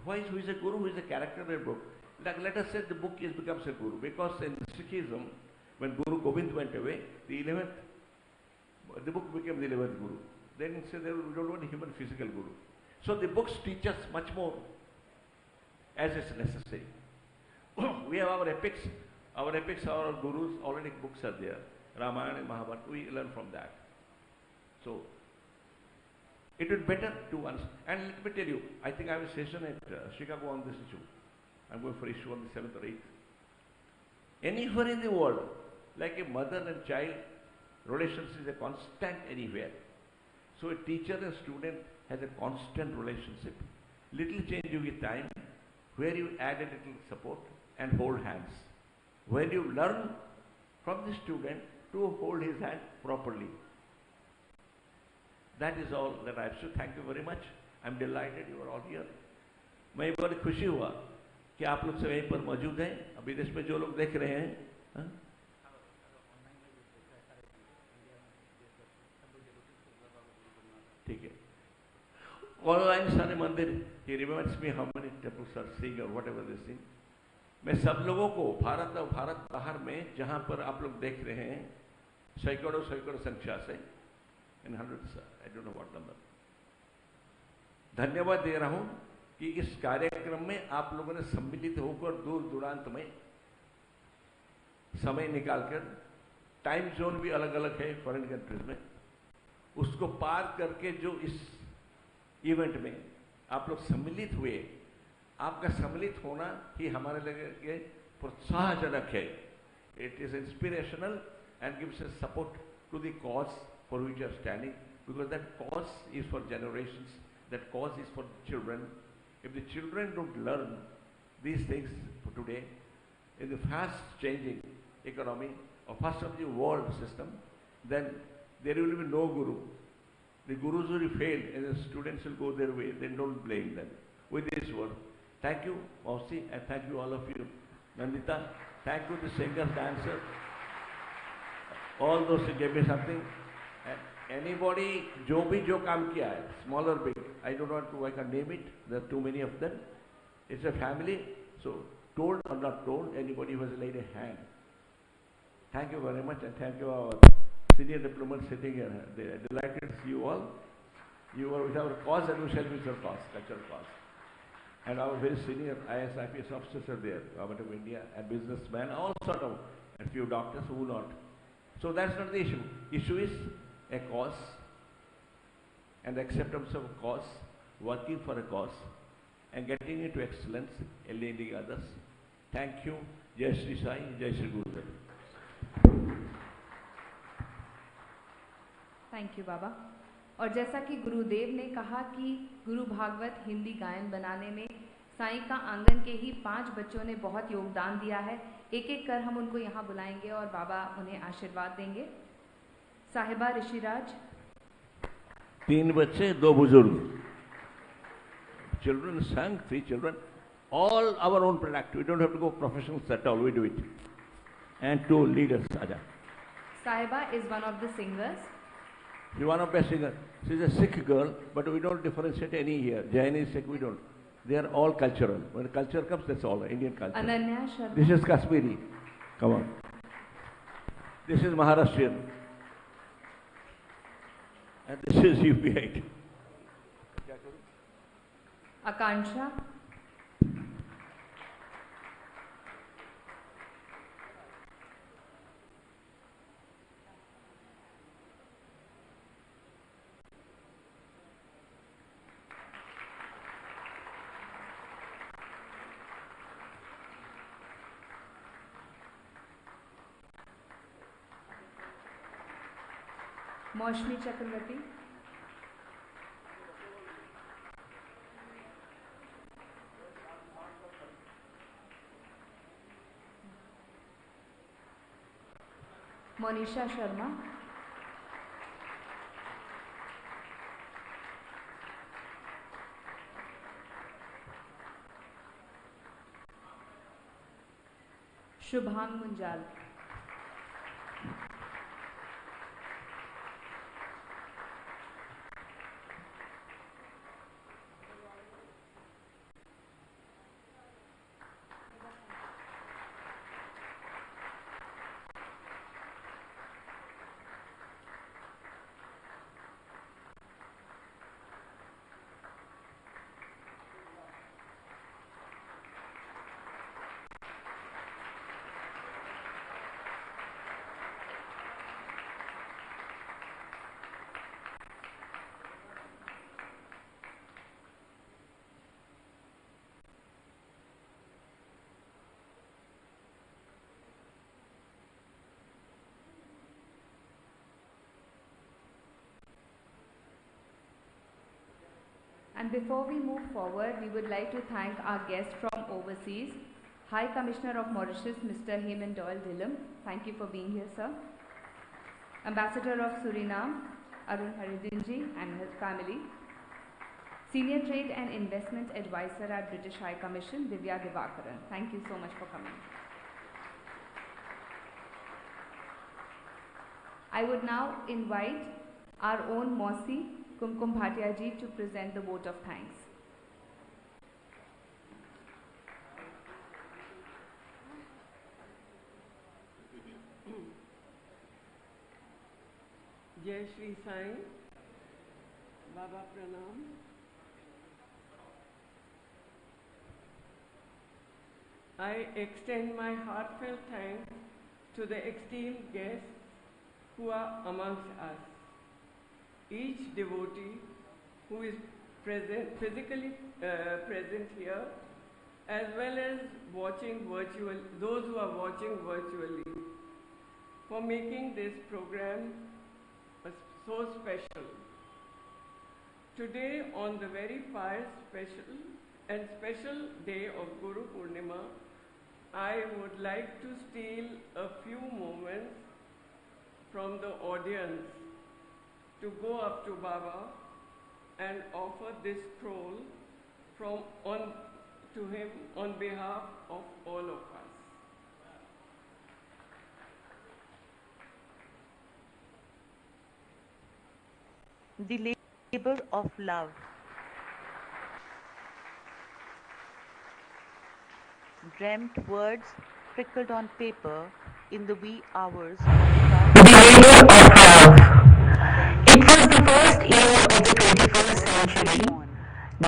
Who is a guru? Who is a character in a book? Like let us say the book becomes a guru, because in Sikhism, when Guru Gobind went away, the book became the 11th guru. Then say we don't want a human physical guru. So the books teach us much more as is necessary. We have our epics, our gurus, already books are there. Ramayana and Mahabharata, we learn from that. So it would be better to understand. And let me tell you, I think I have a session at Chicago on this issue. I'm going for issue on the 7th or 8th. Anywhere in the world, like a mother and child relationship is a constant anywhere. So a teacher and student has a constant relationship. Little change you with time, where you add a little support and hold hands. When you learn from the student to hold his hand properly. That is all that I have to. Thank you very much. I'm delighted you are all here. मैं बड़ी खुशी हुआ कि आप लोग सब यहीं पर मौजूद हैं. विदेश में जो लोग देख रहे हैं, हाँ? ठीक है. Online सारे मंदिर, he reminds me how many temples are seeing or whatever they sing. मैं सब लोगों को भारत और भारत बाहर में जहाँ पर आप लोग देख रहे हैं, सैकड़ों संख्या से, in hundreds, I don't know what number, धन्यवाद दे रहा हूँ कि इस कार्यक्रम में आप लोगों ने सम्मिलित होकर दूर दूरांत में समय निकालकर, टाइम जोन भी अलग अलग है फॉरेन कंट्रीज में, उसको पार करके जो इस इवेंट में आप लोग सम्मिलित हुए, आपका सम्मिलित होना ही हमारे लिए प्रोत्साहजनक है. It is inspirational and gives us support to the cause for which we are standing, because that cause is for generations, that cause is for children. If the children don't learn these things for today, in the fast changing economy or fast changing world system, then there will be no guru. The gurus will fail and the students will go their way. Then don't blame them. With this word, thank you, Mausi, and thank you all of you. Nandita, thank you the singer, dancer, all those who gave me something. And anybody, जो काम किया है, small or big, I don't want to, I can name it, there are too many of them. It's a family, so told or not told, anybody who has laid a hand. Thank you very much, and thank you our senior diplomats sitting here. They are delighted to see you all. You are with our cause and we shall be with your cause, cultural cause. And our very senior IAS, IPS officers are there, Government of India, and businessmen, all sort of, and few doctors who not. So that's not the issue. Issue is a cause, and acceptance of a cause, working for a cause, and getting into excellence, enabling others. Thank you. Jai Shri Sai, Jai Shri Gurudev. Thank you Baba. और जैसा कि गुरुदेव ने कहा कि गुरु भागवत हिंदी गायन बनाने में साईं का आंगन के ही 5 बच्चों ने बहुत योगदान दिया है. एक एक कर हम उनको यहाँ बुलाएंगे और बाबा उन्हें आशीर्वाद देंगे. साहिबा ऋषिराज. 3 बच्चे, 2 बुजुर्ग. Children sang, 3 children. All our own product. We don't have to go professionals at all. We do it. And 2 leaders. Aja. Sahiba is one of the singers. She's one of the best singers. She's a Sikh girl, but we don't differentiate any here. Jain is Sikh, we don't. They are all cultural. When culture comes, that's all, Indian culture. Ananya Sharma. This is Kashmiri. Come on. This is Maharashtrian. And this is UP8. Akansha. मौसमी चक्रवर्ती. Monisha Sharma. Shubhang Munjal. And before we move forward, we would like to thank our guest from overseas, High Commissioner of Mauritius, Mr. Heyman Doyle Dhillon. Thank you for being here, sir. Ambassador of Suriname, Arun Haridinji and his family. Senior Trade and Investment Advisor at British High Commission, Divya Divakaran. Thank you so much for coming. I would now invite our own Mosi, Kumkum Bhatia ji, to present the vote of thanks. Jai Shri Sai, Baba Pranam. I extend my heartfelt thanks to the esteemed guests who are amongst us. Each devotee who is physically present here, as well as those who are watching virtually, for making this program so special. Today, on the very pious, special day of Guru Purnima, I would like to steal a few moments from the audience to go up to Baba and offer this scroll to him on behalf of all of us. The labor of love. Dreamt words trickled on paper in the wee hours of the labor of love. It was the first year of the 21st century.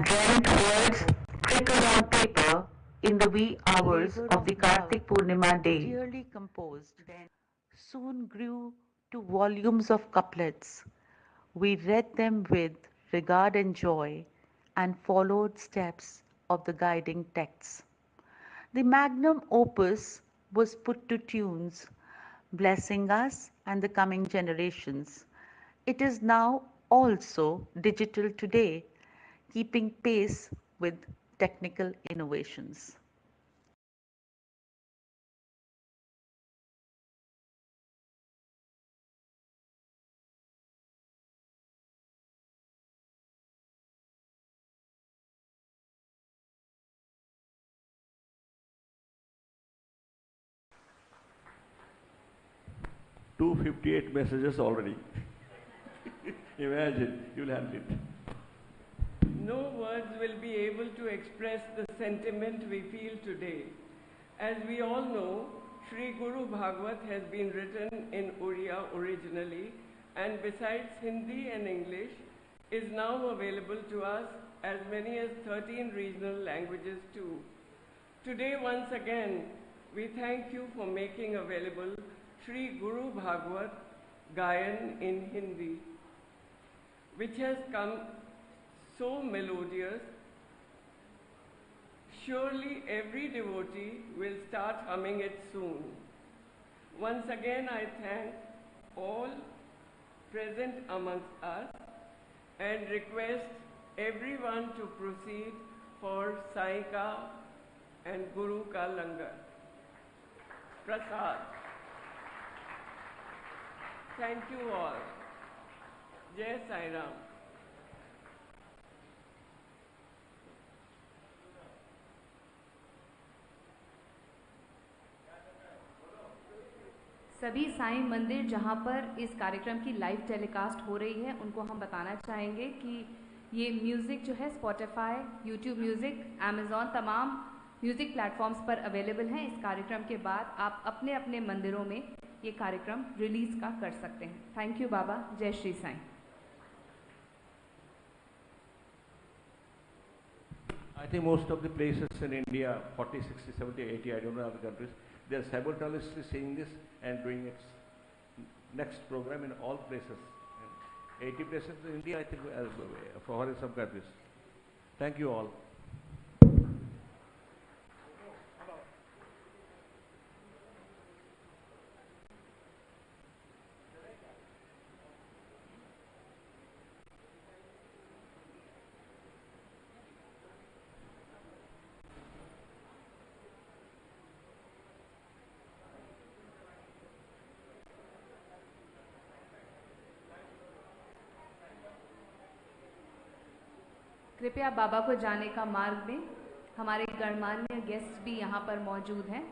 Dreamt words trickled on paper in the wee hours of the Kartik Purnima day. Dearly composed, soon grew to volumes of couplets. We read them with regard and joy and followed steps of the guiding texts. The magnum opus was put to tunes, blessing us and the coming generations. It is now also digital today, keeping pace with technical innovations. $258 messages already. Imagine, you'll handle it. No words will be able to express the sentiment we feel today. As we all know, Sri Guru Bhagavad has been written in Oriya originally, and besides Hindi and English, is now available to us as many as 13 regional languages too. Today, once again, we thank you for making available Sri Guru Bhagavad Gayan in Hindi, which has come so melodious. Surely every devotee will start humming it soon. Once again, I thank all present amongst us and request everyone to proceed for Sai Ka and Guru Ka Langar. Prasad. Thank you all. Jai Sai Ram. सभी साईं मंदिर जहां पर इस कार्यक्रम की live telecast हो रही है उनको हम बताना चाहेंगे कि ये म्यूज़िक जो है स्पॉटिफाई, यूट्यूब म्यूज़िक, अमेज़ॉन तमाम म्यूज़िक प्लेटफॉर्म्स पर अवेलेबल हैं। इस कार्यक्रम के बाद आप अपने अपने मंदिरों में ये कार्यक्रम रिलीज़ का कर सकते हैं। थैंक यू बाबा। जय Shri Sai. I think most of the places in India, 40, 60, 70, 80, I don't know other countries, they are simultaneously seeing this and doing its next program in all places. 80 places in India, I think, for some countries. Thank you all. कृपया बाबा को जाने का मार्ग में हमारे गणमान्य guest भी यहाँ पर मौजूद हैं।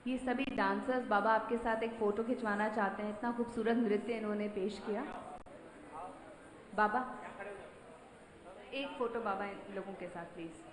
ये सभी डांसर्स बाबा आपके साथ एक फ़ोटो खिंचवाना चाहते हैं। इतना खूबसूरत नृत्य इन्होंने पेश किया। बाबा एक फ़ोटो बाबा इन लोगों के साथ प्लीज़।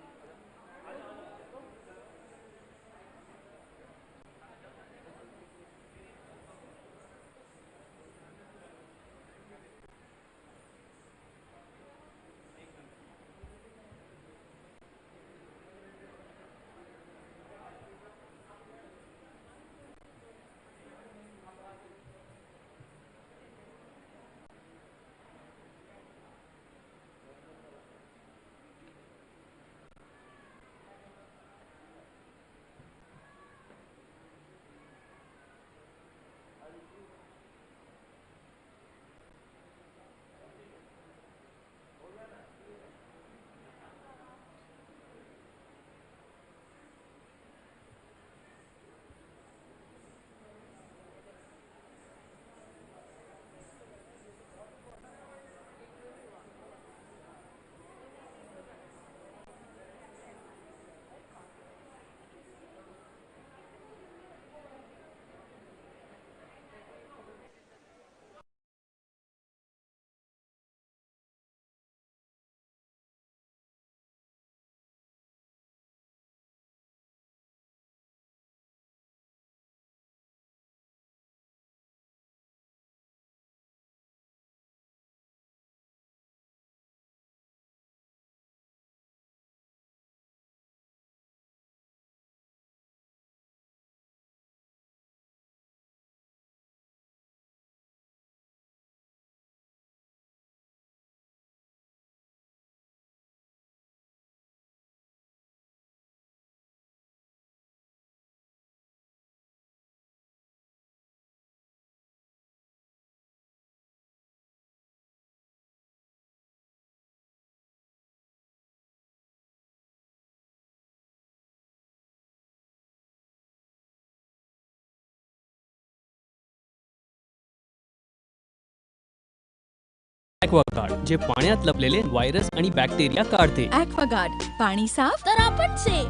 ॲक्वागार्ड जे पाण्यात लपलेले व्हायरस आणि बॅक्टेरिया काढते. ॲक्वागार्ड पाणी साफ तर आपण safe.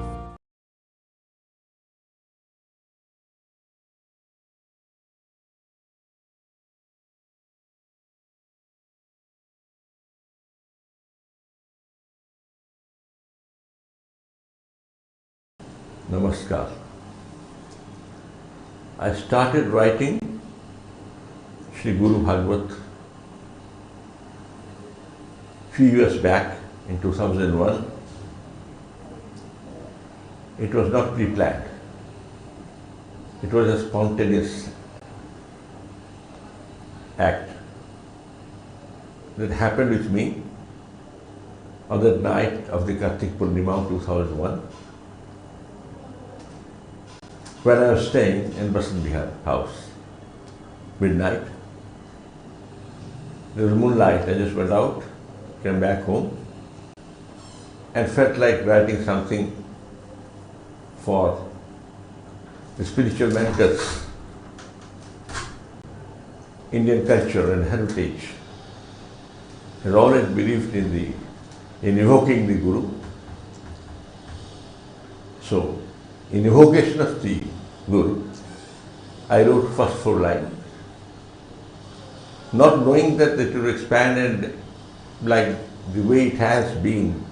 Namaskar. I started writing Sri Guru Bhagwat few years back in 2001. It was not pre-planned. It was a spontaneous act that happened with me on the night of the Kartik Purnima 2001, when I was staying in Basant Vihar house. Midnight. There was moonlight. I just went out, came back home, and felt like writing something for the spiritual mentors, Indian culture and heritage, has always believed in evoking the Guru. So, in evocation of the Guru, I wrote first 4 lines, not knowing that it will expand and like the way it has been.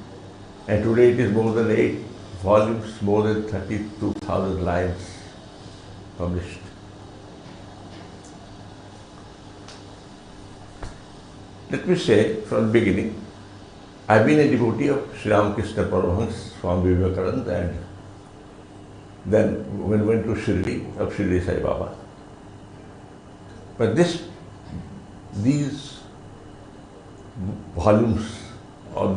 And today it is more than 8 volumes, more than 32,000 lines published. Let me say from the beginning, I've been a devotee of Sri Ramakrishna Paramahansa, Swami Vivekananda, and then when went to Shirdi, of Shirdi Sai Baba. But these volumes